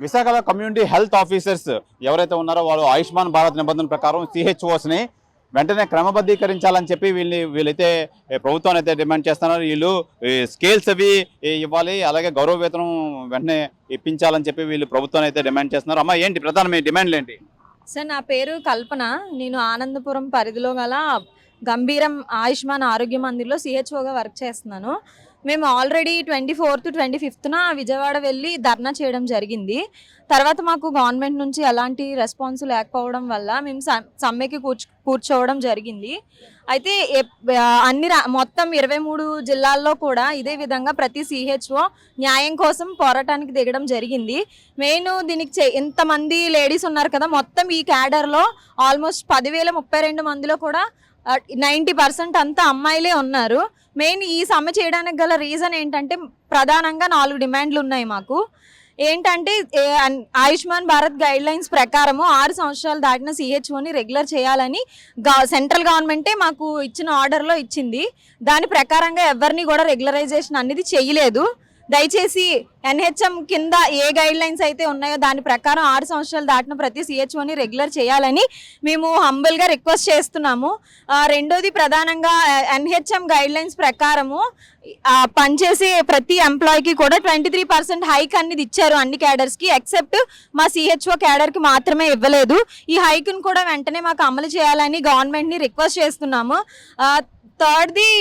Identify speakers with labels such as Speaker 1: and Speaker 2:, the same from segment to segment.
Speaker 1: విశాఖలో community health officers ఎవరైతే ఉన్నారో వాళ్ళు ఆయుష్మాన్ భారత్ నిబంధనల ప్రకారం సిహెచ్ఓస్ని వెంటనే క్రమబద్ధీకరించాలని చెప్పి వీళ్ళైతే ప్రభుత్వాన్ని అయితే డిమాండ్ చేస్తున్నారు. వీళ్ళు స్కేల్స్ అవి ఇవ్వాలి, అలాగే గౌరవ వేతనం వెంటనే ఇప్పించాలని చెప్పి వీళ్ళు ప్రభుత్వాన్ని అయితే డిమాండ్ చేస్తున్నారు. అమ్మ, ఏంటి ప్రధాన మీ డిమాండ్లు ఏంటి?
Speaker 2: సార్, నా పేరు కల్పన. నేను ఆనందపురం పరిధిలో గల గంభీరం ఆయుష్మాన్ ఆరోగ్య మందిర్లో సిహెచ్ఓగా వర్క్ చేస్తున్నాను. మేము ఆల్రెడీ 24th 25th విజయవాడ వెళ్ళి ధర్నా చేయడం జరిగింది. తర్వాత మాకు గవర్నమెంట్ నుంచి ఎలాంటి రెస్పాన్స్ లేకపోవడం వల్ల మేము సమ్మెకి కూర్చోవడం జరిగింది. అయితే మొత్తం 23 జిల్లాల్లో కూడా ఇదే విధంగా ప్రతి సిహెచ్ఓ న్యాయం కోసం పోరాటానికి దిగడం జరిగింది. మెయిన్ దీనికి ఇంతమంది లేడీస్ ఉన్నారు కదా, మొత్తం ఈ క్యాడర్లో ఆల్మోస్ట్ 10,032 మందిలో కూడా 90% అంతా అమ్మాయిలే ఉన్నారు. మెయిన్ ఈ సమ్మె చేయడానికి గల రీజన్ ఏంటంటే ప్రధానంగా 4 డిమాండ్లు ఉన్నాయి మాకు. ఏంటంటే ఆయుష్మాన్ భారత్ గైడ్ లైన్స్ ప్రకారము 6 సంవత్సరాలు దాటిన సిహెచ్ఓని రెగ్యులర్ చేయాలని సెంట్రల్ గవర్నమెంటే మాకు ఇచ్చిన ఆర్డర్లో ఇచ్చింది. దాని ప్రకారంగా ఎవరిని కూడా రెగ్యులరైజేషన్ అనేది చేయలేదు. దయచేసి ఎన్హెచ్ఎం కింద ఏ గైడ్ లైన్స్ అయితే ఉన్నాయో దాని ప్రకారం 6 సంవత్సరాలు దాటిన ప్రతి సిహెచ్ఓని రెగ్యులర్ చేయాలని మేము హంబుల్గా రిక్వెస్ట్ చేస్తున్నాము. రెండోది, ప్రధానంగా ఎన్హెచ్ఎం గైడ్ లైన్స్ ప్రకారము పనిచేసే ప్రతి ఎంప్లాయీకి కూడా 23% హైక్ అనేది ఇచ్చారు అన్ని క్యాడర్స్కి, ఎక్సెప్ట్ మా సిహెచ్ఓ క్యాడర్కి మాత్రమే ఇవ్వలేదు. ఈ హైక్ను కూడా వెంటనే మాకు అమలు చేయాలని గవర్నమెంట్ని రిక్వెస్ట్ చేస్తున్నాము. థర్డ్ది,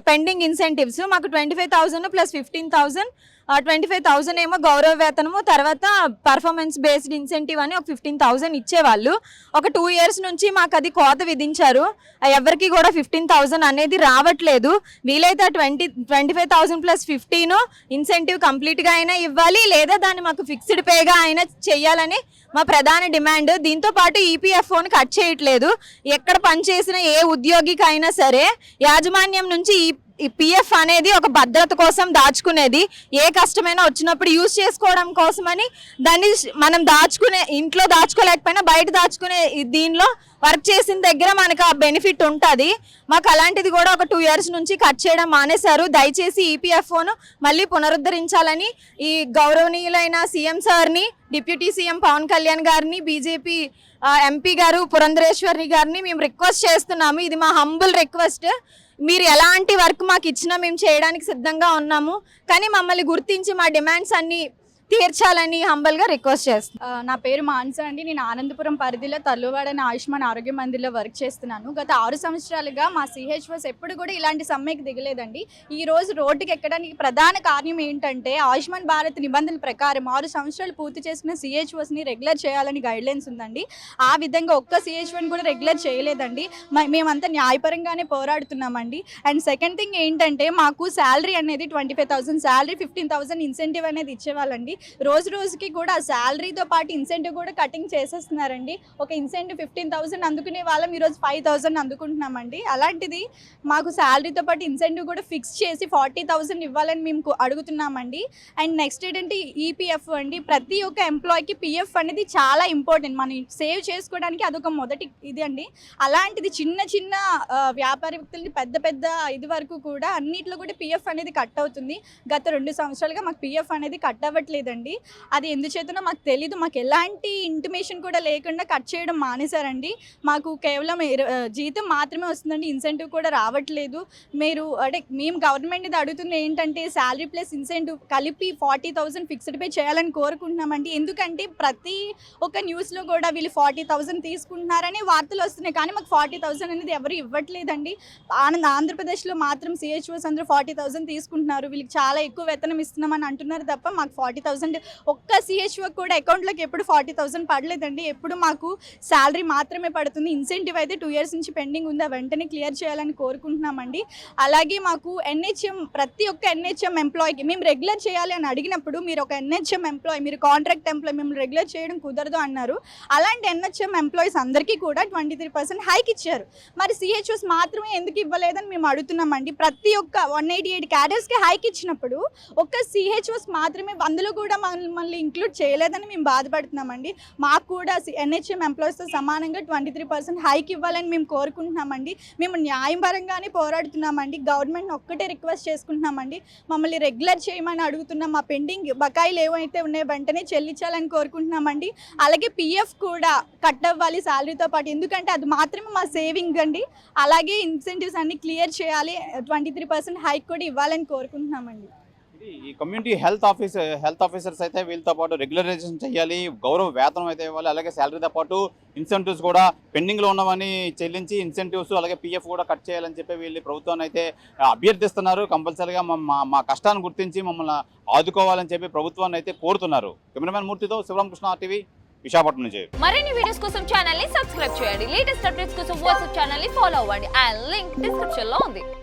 Speaker 2: పెండింగ్ ఇన్సెంటివ్స్ మాకు 25,000 ప్లస్ 15,000. 25,000 ఏమో గౌరవ వేతనము, తర్వాత పర్ఫార్మెన్స్ బేస్డ్ ఇన్సెంటివ్ అని ఒక 15,000 ఇచ్చేవాళ్ళు. ఒక 2 years నుంచి మాకు అది కోత విధించారు. ఎవరికి కూడా 15,000 అనేది రావట్లేదు. వీలైతే 25,000 ప్లస్ 15 ఇన్సెంటివ్ కంప్లీట్గా అయినా ఇవ్వాలి, లేదా దాన్ని మాకు ఫిక్స్డ్ పేగా అయినా చెయ్యాలని మా ప్రధాన డిమాండ్. దీంతో పాటు ఈపీఎఫ్ఓని కట్ చేయట్లేదు. ఎక్కడ పనిచేసిన ఏ ఉద్యోగికి అయినా సరే యాజమాన్యం నుంచి ఈ పిఎఫ్ అనేది ఒక భద్రత కోసం దాచుకునేది. ఏ కష్టమైనా వచ్చినప్పుడు యూజ్ చేసుకోవడం కోసమని దాన్ని మనం ఇంట్లో దాచుకోలేకపోయినా బయట దాచుకునే దీనిలో వర్క్ చేసిన దగ్గర మనకు ఆ బెనిఫిట్ ఉంటుంది. మాకు అలాంటిది కూడా ఒక 2 years నుంచి కట్ చేయడం మానేశారు. దయచేసి ఈపీఎఫ్ఓను మళ్ళీ పునరుద్ధరించాలని ఈ గౌరవనీయులైన సీఎం సార్ని, డిప్యూటీ సీఎం పవన్ కళ్యాణ్ గారిని, బీజేపీ ఎంపీ గారు పురంధరేశ్వరి గారిని మేము రిక్వెస్ట్ చేస్తున్నాము. ఇది మా హంబుల్ రిక్వెస్ట్. మీరు ఎలాంటి వర్క్ మాకు ఇచ్చినా మేము చేయడానికి సిద్ధంగా ఉన్నాము, కానీ మమ్మల్ని గుర్తించి మా డిమాండ్స్ అన్ని తీర్చాలని హంబల్గా రిక్వెస్ట్ చేస్తాను.
Speaker 3: నా పేరు మాన్సా అండి. నేను ఆనందపురం పరిధిలో తల్లువాడని ఆయుష్మాన్ ఆరోగ్య మందిర్లో వర్క్ చేస్తున్నాను. గత 6 సంవత్సరాలుగా మా సిహెచ్ఓస్ ఎప్పుడు కూడా ఇలాంటి సమ్మెకి దిగలేదండి. ఈ రోజు రోడ్డుకి ఎక్కడానికి ప్రధాన కారణం ఏంటంటే ఆయుష్మాన్ భారత్ నిబంధనల ప్రకారం 6 సంవత్సరాలు పూర్తి చేసిన సిహెచ్ఓస్ని రెగ్యులర్ చేయాలని గైడ్లైన్స్ ఉందండి. ఆ విధంగా ఒక్క సిహెచ్ఓని కూడా రెగ్యులర్ చేయలేదండి. మేమంతా న్యాయపరంగానే పోరాడుతున్నామండి. అండ్ సెకండ్ థింగ్ ఏంటంటే మాకు శాలరీ అనేది 25,000 శాలరీ, 15,000 ఇన్సెంటివ్ అనేది ఇచ్చేవాళ్ళండి. రోజుకి కూడా శాలరీతో పాటు ఇన్సెంటివ్ కూడా కటింగ్ చేసేస్తున్నారండి. ఒక ఇన్సెంటివ్ 15,000 అందుకునే వాళ్ళం ఈరోజు 5,000 అందుకుంటున్నామండి. అలాంటిది మాకు శాలరీతో పాటు ఇన్సెంటివ్ కూడా ఫిక్స్ చేసి 40,000 ఇవ్వాలని మేము అడుగుతున్నామండి. అండ్ నెక్స్ట్ ఏంటంటే ఈపీఎఫ్ అండి. ప్రతి ఒక్క ఎంప్లాయీకి పిఎఫ్ అనేది చాలా ఇంపార్టెంట్. మనం సేవ్ చేసుకోవడానికి అదొక మొదటి ఇది అండి. అలాంటిది చిన్న చిన్న వ్యాపార వ్యక్తులకి పెద్ద ఇది వరకు కూడా అన్నిట్లో కూడా పిఎఫ్ అనేది కట్ అవుతుంది. గత 2 సంవత్సరాలుగా మాకు పిఎఫ్ అనేది కట్ అవ్వట్లేదు. అది ఎందుచేతనో మాకు తెలీదు. మాకు ఎలాంటి ఇంటిమేషన్ కూడా లేకుండా కట్ చేయడం మానేశారండి. మాకు కేవలం జీతం మాత్రమే వస్తుందండి, ఇన్సెంటివ్ కూడా రావట్లేదు. మేము గవర్నమెంట్ ఇది అడుగుతుంది ఏంటంటే శాలరీ ప్లస్ ఇన్సెంటివ్ కలిపి 40,000 ఫిక్స్డ్ పే చేయాలని కోరుకుంటున్నామండి. ఎందుకంటే ప్రతి ఒక్క న్యూస్లో కూడా వీళ్ళు 40,000 తీసుకుంటున్నారని వార్తలు వస్తున్నాయి, కానీ మాకు 40,000 అనేది ఎవరు ఇవ్వట్లేదండి. ఆంధ్రప్రదేశ్లో మాత్రం సిహెచ్ఓస్ అందరూ 40,000 తీసుకుంటున్నారు. వీళ్ళకి చాలా ఎక్కువ వేతనం ఇస్తున్నామని అంటున్నారు తప్ప మాకు 40,000 ఒక్క సిహెచ్ఓ కూడా అకౌంట్లోకి ఎప్పుడు 40,000 పడలేదండి. ఎప్పుడు మాకు శాలరీ మాత్రమే పడుతుంది. ఇన్సెంటివ్ అయితే 2 years నుంచి పెండింగ్ ఉందా, వెంటనే క్లియర్ చేయాలని కోరుకుంటున్నామండి. అలాగే మాకు ఎన్హెచ్ఎం, ప్రతి ఒక్క ఎన్హెచ్ఎం ఎంప్లాయీకి మేము రెగ్యులర్ చేయాలి అని అడిగినప్పుడు మీరు ఒక ఎన్హెచ్ఎం ఎంప్లాయీ, మీరు కాంట్రాక్ట్ ఎంప్లాయీ, మేము రెగ్యులర్ చేయడం కుదరదు అన్నారు. అలాంటి ఎన్హెచ్ఎం ఎంప్లాయీస్ అందరికీ కూడా 23% హైక్ ఇచ్చారు. మరి సిహెచ్ఓస్ మాత్రమే ఎందుకు ఇవ్వలేదని మేము అడుగుతున్నామండి. ప్రతి ఒక్క 188 క్యాడర్స్కి హైక్ ఇచ్చినప్పుడు ఒక్క సిహెచ్ఓస్ మాత్రమే, అందులో కూడా కూడా మమ్మల్ని ఇంక్లూడ్ చేయలేదని మేము బాధపడుతున్నామండి. మాకు కూడా NHM ఎంప్లాయీస్తో సమానంగా 23% హైక్ ఇవ్వాలని మేము కోరుకుంటున్నామండి. మేము న్యాయపరంగానే పోరాడుతున్నామండి. గవర్నమెంట్ ఒక్కటే రిక్వెస్ట్ చేసుకుంటున్నామండి, మమ్మల్ని రెగ్యులర్ చేయమని అడుగుతున్నాం. మా పెండింగ్ బకాయిలు ఏవైతే ఉన్నాయో వెంటనే చెల్లించాలని కోరుకుంటున్నామండి. అలాగే PF కూడా కట్ అవ్వాలి శాలరీతో పాటు, ఎందుకంటే అది మాత్రమే మా సేవింగ్ అండి. అలాగే ఇన్సెంటివ్స్ అన్ని క్లియర్ చేయాలి, 23% హైక్ కూడా ఇవ్వాలని కోరుకుంటున్నామండి.
Speaker 1: ఈ కమ్యూనిటీ హెల్త్ ఆఫీసర్స్ అయితే వీళ్ళతో పాటు రెగ్యులరైజేషన్ చేయాలి, గౌరవ వేతనం అయితే ఇవ్వాలి, అలాగే శాలరీతో పాటు ఇన్సెంటివ్స్ కూడా పెండింగ్లో ఉన్నవని చెల్లించి ఇన్సెంటివ్స్ అలాగే PF కూడా కట్ చేయాలని చెప్పి వీళ్ళు ప్రభుత్వాన్ని అయితే అభ్యర్థిస్తున్నారు. కంపల్సరీగా మా కష్టాన్ని గుర్తించి మమ్మల్ని ఆదుకోవాలని చెప్పి ప్రభుత్వాన్ని అయితే కోరుతున్నారు. కెమెరామెన్ మూర్తితో శివరామకృష్ణ RTV విశాఖపట్నం నుంచి.
Speaker 4: మరిన్ని వీడియోస్ కోసం ఛానల్ ని సబ్స్క్రైబ్ చేయండి. లేటెస్ట్ అప్డేట్స్ కోసం వాట్సాప్ ఛానల్ ని ఫాలో అవ్వండి. ఆ లింక్ డిస్క్రిప్షన్ లో ఉంది.